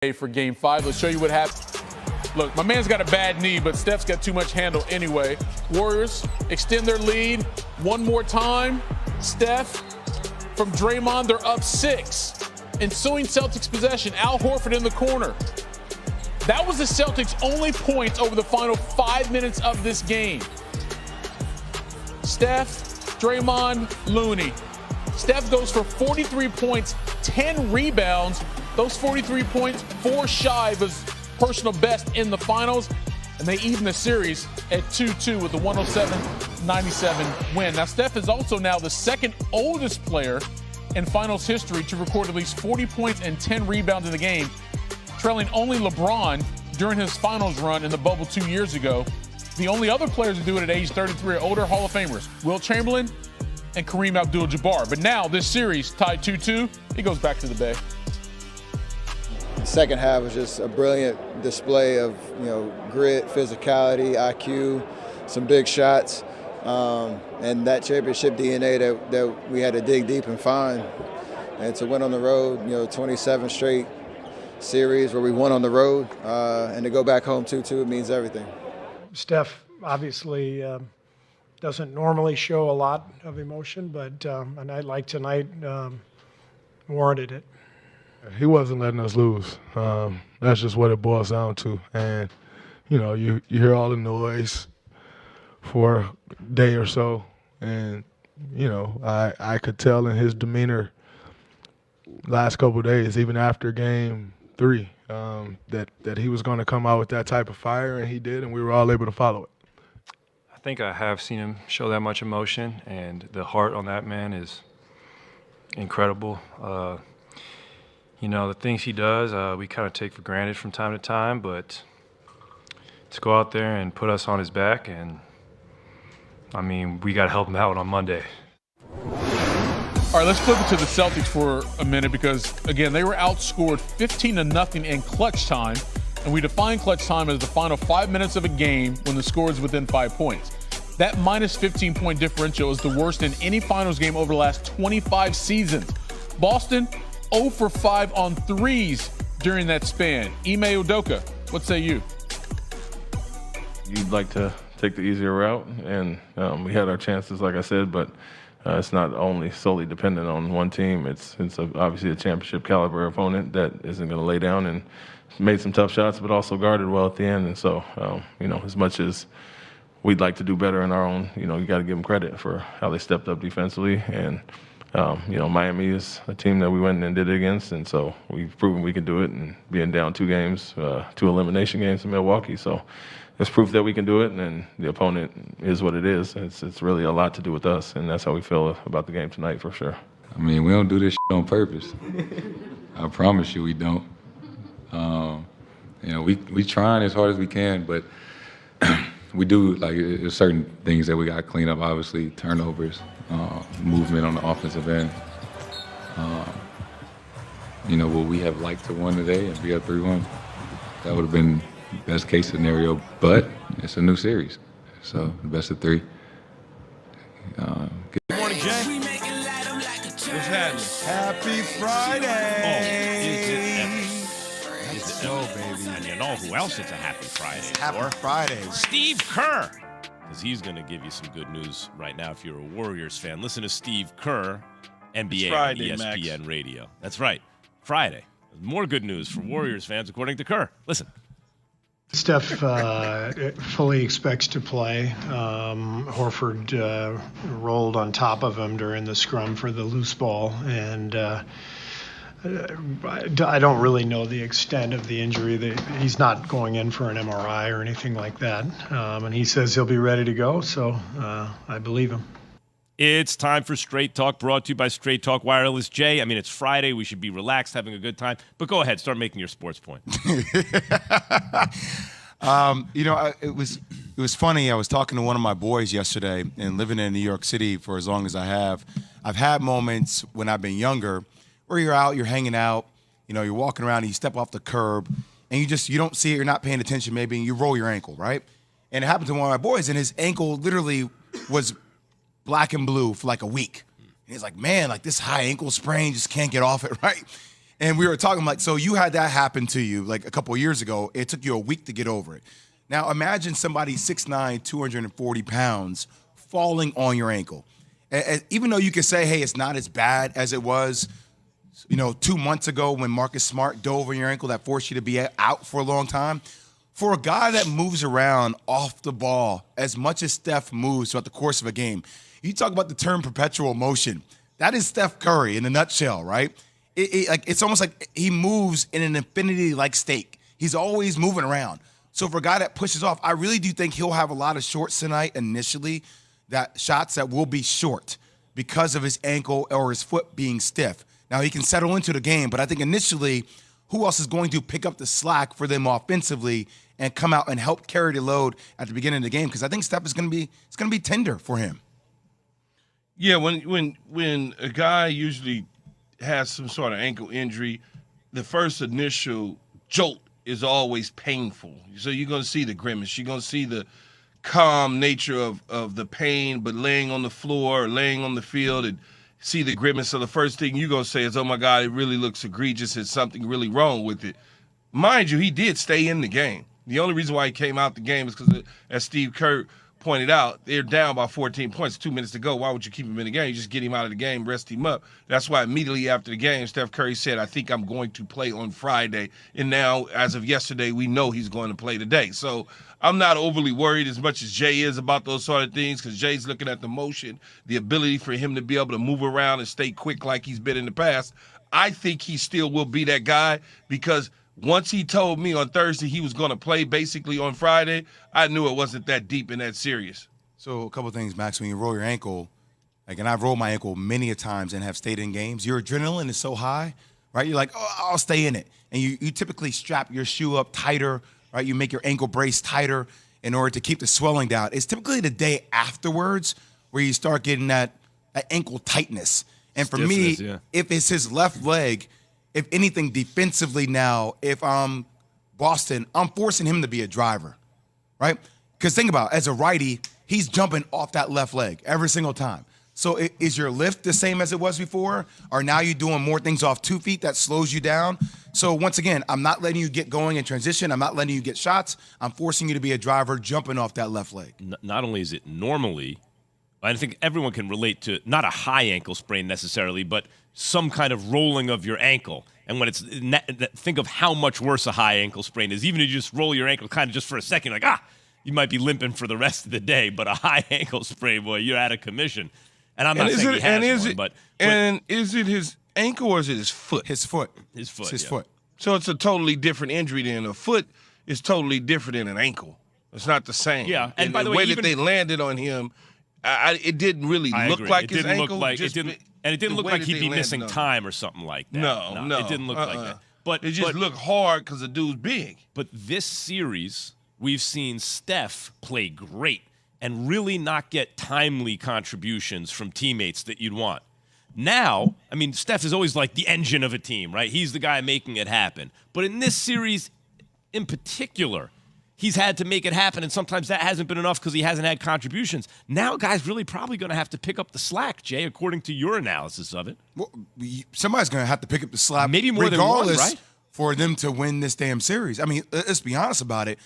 For Game 5. Let's show you what happened. Look, my man's got a bad knee, but Steph's got too much handle anyway. Warriors extend their lead one more time. Steph from Draymond, they're up 6. Ensuing Celtics possession, Al Horford in the corner. That was the Celtics' only points over the final 5 minutes of this game. Steph, Draymond, Looney. Steph goes for 43 points, 10 rebounds. Those 43 points, 4 shy of his personal best in the finals. And they even the series at 2-2 with the 107-97 win. Now, Steph is also now the second oldest player in finals history to record at least 40 points and 10 rebounds in the game, trailing only LeBron during his finals run in the bubble 2 years ago. The only other players to do it at age 33 are older Hall of Famers, Wilt Chamberlain and Kareem Abdul-Jabbar. But now this series tied 2-2, it goes back to the Bay. The second half was just a brilliant display of, grit, physicality, IQ, some big shots, and that championship DNA that we had to dig deep and find. And to win on the road, 27 straight series where we won on the road, and to go back home 2-2, it means everything. Steph obviously doesn't normally show a lot of emotion, but a night like tonight warranted it. He wasn't letting us lose. That's just what it boils down to. And, you hear all the noise for a day or so. And, I could tell in his demeanor last couple of days, even after Game 3, that he was going to come out with that type of fire, and he did, and we were all able to follow it. I think I have seen him show that much emotion, and the heart on that man is incredible. The things he does, we kind of take for granted from time to time, but to go out there and put us on his back, and, we got to help him out on Monday. All right, let's flip it to the Celtics for a minute because, again, they were outscored 15-0 in clutch time, and we define clutch time as the final 5 minutes of a game when the score is within 5 points. That minus 15-point differential is the worst in any finals game over the last 25 seasons. Boston, 0 for 5 on threes during that span. Ime Udoka, what say you? You'd like to take the easier route, and we had our chances, like I said, but it's not only solely dependent on one team. It's obviously a championship caliber opponent that isn't going to lay down and made some tough shots, but also guarded well at the end. And so, as much as we'd like to do better in our own, you got to give them credit for how they stepped up defensively. And Miami is a team that we went and did it against, and so we've proven we can do it. And being down 2 games, 2 elimination games in Milwaukee, so it's proof that we can do it. And the opponent is what it is. It's really a lot to do with us, and that's how we feel about the game tonight for sure. We don't do this shit on purpose. I promise you, we don't. We trying as hard as we can, but we do, there's certain things that we got to clean up, obviously, turnovers, movement on the offensive end. Would we have liked to win today and be up 3-1? That would have been best case scenario, but it's a new series. So, the best of 3. Good morning, Jay. What's happening? Happy Friday! Baby. And you know who else it's a happy Friday for? Happy Friday. Steve Kerr. Because he's going to give you some good news right now if you're a Warriors fan. Listen to Steve Kerr, NBA Friday, on ESPN Max. Radio. That's right. Friday. More good news for Warriors fans, according to Kerr. Listen. Steph fully expects to play. Horford rolled on top of him during the scrum for the loose ball, and I don't really know the extent of the injury. He's not going in for an MRI or anything like that, and he says he'll be ready to go, so I believe him. It's time for Straight Talk, brought to you by Straight Talk Wireless. Jay, it's Friday. We should be relaxed, having a good time. But go ahead, start making your sports point. It was funny. I was talking to one of my boys yesterday, and living in New York City for as long as I have, I've had moments when I've been younger where you're out, you're hanging out, you're walking around, and you step off the curb, and you don't see it, you're not paying attention maybe, and you roll your ankle, right? And it happened to one of my boys, and his ankle literally was black and blue for like a week. And he's like, man, this high ankle sprain, just can't get off it, right? And we were talking like, so you had that happen to you like a couple of years ago. It took you a week to get over it. Now imagine somebody 6'9", 240 pounds falling on your ankle. Even though you can say, hey, it's not as bad as it was, 2 months ago when Marcus Smart dove on your ankle that forced you to be out for a long time. For a guy that moves around off the ball as much as Steph moves throughout the course of a game, you talk about the term perpetual motion. That is Steph Curry in a nutshell, right? It's almost like he moves in an infinity-like state. He's always moving around. So for a guy that pushes off, I really do think he'll have a lot of shorts tonight initially, that shots that will be short because of his ankle or his foot being stiff. Now, he can settle into the game, but I think initially, who else is going to pick up the slack for them offensively and come out and help carry the load at the beginning of the game? Because I think Steph is going to be tender for him. Yeah, when a guy usually has some sort of ankle injury, the first initial jolt is always painful. So you're going to see the grimace. You're going to see the calm nature of the pain, but laying on the floor or laying on the field and see the grimace. So the first thing you're going to say is, oh, my God, it really looks egregious. There's something really wrong with it. Mind you, he did stay in the game. The only reason why he came out the game is because, as Steve Kerr pointed out, they're down by 14 points, 2 minutes to go. Why would you keep him in the game? You just get him out of the game, rest him up. That's why immediately after the game, Steph Curry said, I think I'm going to play on Friday. And now, as of yesterday, we know he's going to play today. So I'm not overly worried as much as Jay is about those sort of things, because Jay's looking at the motion, the ability for him to be able to move around and stay quick like he's been in the past. I think he still will be that guy, because once he told me on Thursday he was going to play basically on Friday, I knew it wasn't that deep and that serious. So a couple of things, Max. When you roll your ankle, and I've rolled my ankle many a times and have stayed in games, your adrenaline is so high, right? You're like, oh, I'll stay in it. And you typically strap your shoe up tighter, right? You make your ankle brace tighter in order to keep the swelling down. It's typically the day afterwards where you start getting that ankle tightness. And for me, if it's his left leg, if anything defensively now, if I'm Boston, I'm forcing him to be a driver, right? Because think about it, as a righty, he's jumping off that left leg every single time. So is your lift the same as it was before? Or now you're doing more things off 2 feet that slows you down? So once again, I'm not letting you get going in transition. I'm not letting you get shots. I'm forcing you to be a driver jumping off that left leg. Not only is it normally, I think everyone can relate to not a high ankle sprain necessarily, but some kind of rolling of your ankle. And when think of how much worse a high ankle sprain is. Even if you just roll your ankle kind of just for a second, like, you might be limping for the rest of the day. But a high ankle sprain, boy, you're out of commission. And I'm not saying he has one, but is it his ankle or is it his foot? His foot. His foot. His foot. So it's a totally different injury than a foot is totally different than an ankle. It's not the same. Yeah, and by the way, that they landed on him, it didn't really look like his ankle. It didn't look like he'd be missing time or something like that. No. It didn't look like that. But it just looked hard because the dude's big. But this series, we've seen Steph play great and really not get timely contributions from teammates that you'd want. Now, I mean, Steph is always like the engine of a team, right? He's the guy making it happen. But in this series in particular, he's had to make it happen, and sometimes that hasn't been enough because he hasn't had contributions. Now, guys, really probably going to have to pick up the slack, Jay, according to your analysis of it. Well, somebody's going to have to pick up the slack, maybe more than one, right? For them to win this damn series. I mean, let's be honest about it.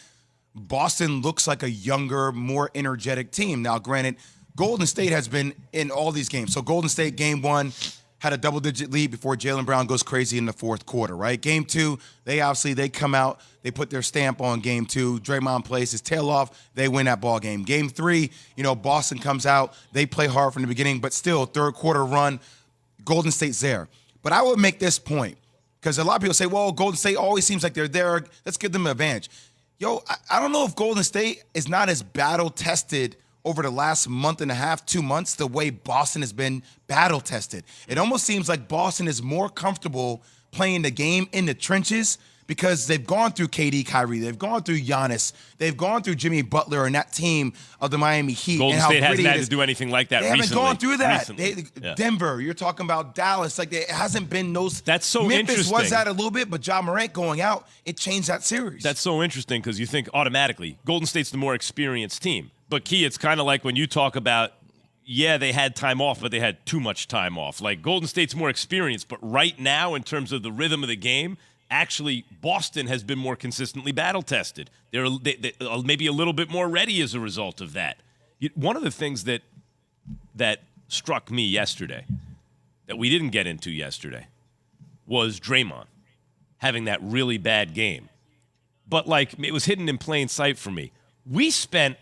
Boston looks like a younger, more energetic team. Now, granted, Golden State has been in all these games. So Golden State, game one, had a double-digit lead before Jaylen Brown goes crazy in the fourth quarter, right? Game two, they come out, they put their stamp on game two. Draymond plays his tail off, they win that ball game. Game three, Boston comes out, they play hard from the beginning, but still, third quarter run, Golden State's there. But I would make this point, because a lot of people say, well, Golden State always seems like they're there, let's give them an advantage. I don't know if Golden State is not as battle-tested over the last month and a half, 2 months, the way Boston has been battle-tested. It almost seems like Boston is more comfortable playing the game in the trenches because they've gone through KD, Kyrie, they've gone through Giannis, they've gone through Jimmy Butler and that team of the Miami Heat. Golden State hasn't had to do anything like that recently. They haven't gone through that. Denver, you're talking about Dallas. Like, it hasn't been those. That's so Memphis interesting. was that a little bit, but Ja Morant going out, it changed that series. That's so interesting because you think automatically Golden State's the more experienced team. But, Key, it's kind of like when you talk about yeah, they had time off, but they had too much time off. Like, Golden State's more experienced, but right now, in terms of the rhythm of the game, actually, Boston has been more consistently battle-tested. They're maybe a little bit more ready as a result of that. One of the things that struck me yesterday, that we didn't get into yesterday, was Draymond having that really bad game. But, like, it was hidden in plain sight for me. We spent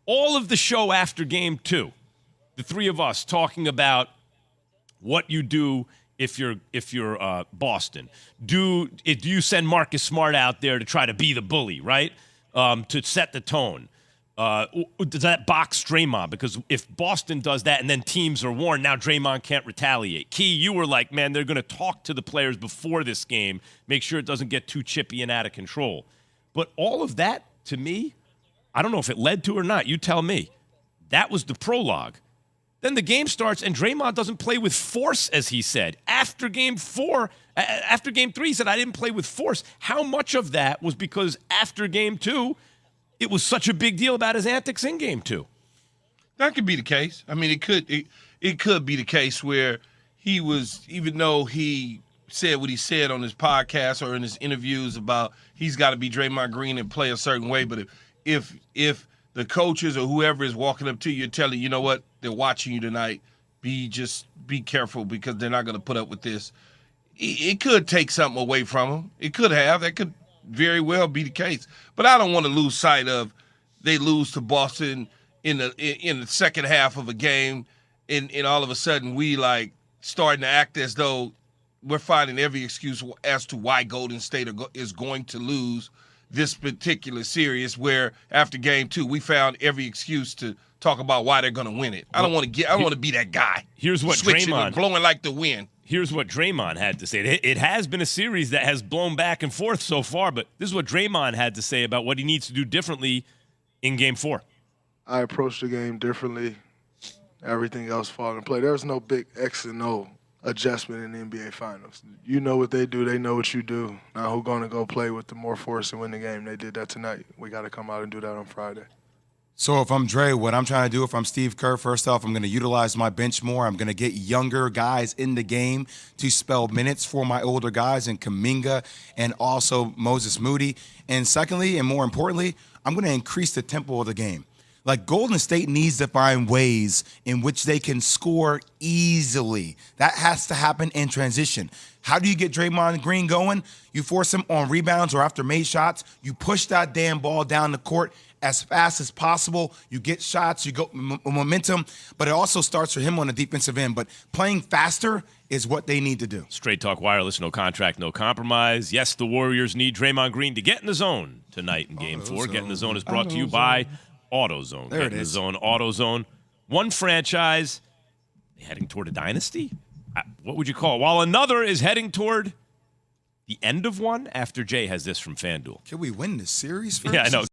all of the show after game 2, the three of us, talking about what you do if you're Boston. Do you send Marcus Smart out there to try to be the bully, right? To set the tone? Does that box Draymond? Because if Boston does that and then teams are warned, now Draymond can't retaliate. Key, you were like, man, they're going to talk to the players before this game, make sure it doesn't get too chippy and out of control. But all of that, to me, I don't know if it led to or not. You tell me. That was the prologue. Then the game starts, and Draymond doesn't play with force, as he said. After game 3, he said, I didn't play with force. How much of that was because after game 2, it was such a big deal about his antics in game 2? That could be the case. I mean, it could be the case where he was, even though he said what he said on his podcast or in his interviews about he's got to be Draymond Green and play a certain way, but if the coaches or whoever is walking up to you and telling you know what, they're watching you tonight, be careful because they're not going to put up with this. It could take something away from him. It could have. That could very well be the case. But I don't want to lose sight of they lose to Boston in the second half of a game, and all of a sudden we like starting to act as though we're finding every excuse as to why Golden State is going to lose this particular series, where after game 2 we found every excuse to talk about why they're going to win it. I don't want to be that guy. Here's what Draymond blowing like the wind. Here's what Draymond had to say. It has been a series that has blown back and forth so far, but this is what Draymond had to say about what he needs to do differently in game 4. I approached the game differently. Everything else falling in play. There's no big X and O adjustment in the NBA Finals. You know what they do. They know what you do. Now who's going to go play with the more force and win the game? They did that tonight. We got to come out and do that on Friday. So if I'm Dre, what I'm trying to do, if I'm Steve Kerr, first off, I'm going to utilize my bench more. I'm going to get younger guys in the game to spell minutes for my older guys in Kuminga and also Moses Moody. And secondly, and more importantly, I'm going to increase the tempo of the game. Like, Golden State needs to find ways in which they can score easily. That has to happen in transition. How do you get Draymond Green going? You force him on rebounds or after made shots. You push that damn ball down the court as fast as possible. You get shots, you go momentum, but it also starts for him on the defensive end. But playing faster is what they need to do. Straight Talk Wireless, no contract, no compromise. Yes, the Warriors need Draymond Green to get in the zone tonight in Game 4. Get in the Zone is brought to you by AutoZone. There Get it in the is. Zone, AutoZone. One franchise heading toward a dynasty? What would you call it? While another is heading toward the end of one after Jay has this from FanDuel. Can we win this series first? Yeah, I know.